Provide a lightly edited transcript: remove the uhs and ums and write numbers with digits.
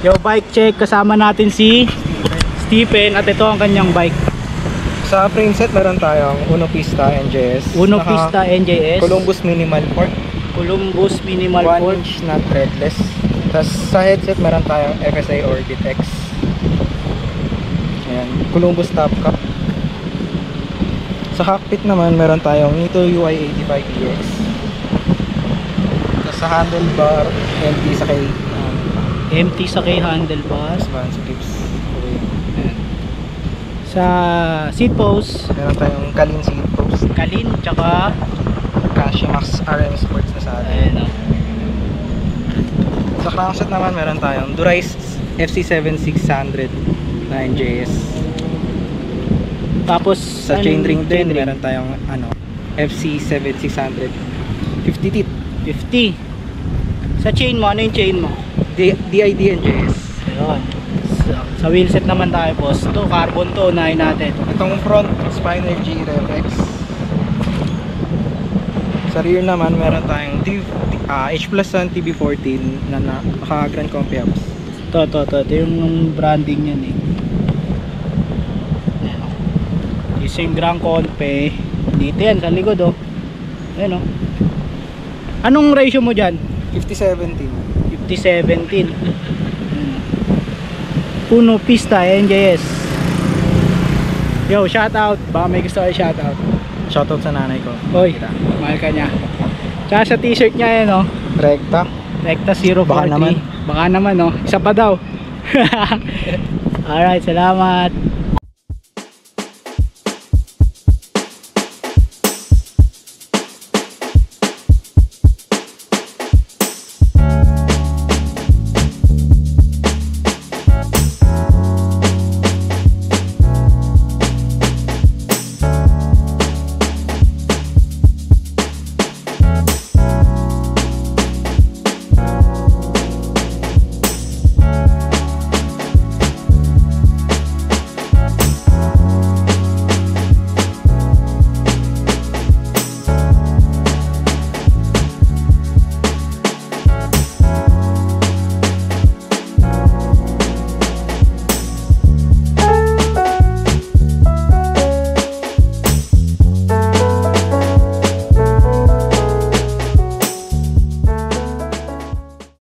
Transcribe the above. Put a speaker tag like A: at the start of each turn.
A: Yo, bike check. Kasama natin si Stephen at ito ang kanyang bike.
B: Sa frame set meron tayong Uno Pista NJS.
A: Uno Pista NJS.
B: Columbus Minimal Fork.
A: Columbus Minimal
B: 1
A: Fork.
B: inch na threadless. Tapos sa headset meron tayong FSI Orbit X. Ayan, Columbus Top Cap. Sa cockpit naman meron tayong Nito UI 85EX. Tapos sa handlebar, empty sa kay
A: Empty sa kay handlebars.
B: advance clips. Okay.
A: Ayan. Sa seat post,
B: Meron tayong Kalin seat post.
A: Kalin, tsaka
B: Casio Max RM Sports na sa atin.
A: ayan o.
B: Sa crankset naman meron tayong Dura-Ace FC7600 na NJS.
A: Tapos
B: Sa chainring din meron tayong FC7600 50 teeth
A: 50. Sa chain mo, ano yung chain mo?
B: DID NJS.
A: Ayun. Sa wheelset naman tayo, boss. Ito, carbon to, unahin natin.
B: Itong front Spiner G Rev X. Sa rear naman meron tayong H Plus Sun TB14 na naka Grand Comfy Apps.
A: Ito yung branding yan eh. Ayan, oh. Ito yung Grand Comfy. Dito yan, sa likod oh. Ayan oh. Anong ratio mo dyan?
B: 50-17.
A: 50-17. Uno Pista NJS. Yo, shout out. Baka may gusto kayo shout out.
B: Shoutout sa nanay ko.
A: Oy, mahal ka niya. Tsaka sa t-shirt niya yan oh.
B: Rekta.
A: Recta 040.
B: Baka naman.
A: Baka naman oh. Isa pa daw. Alright, salamat.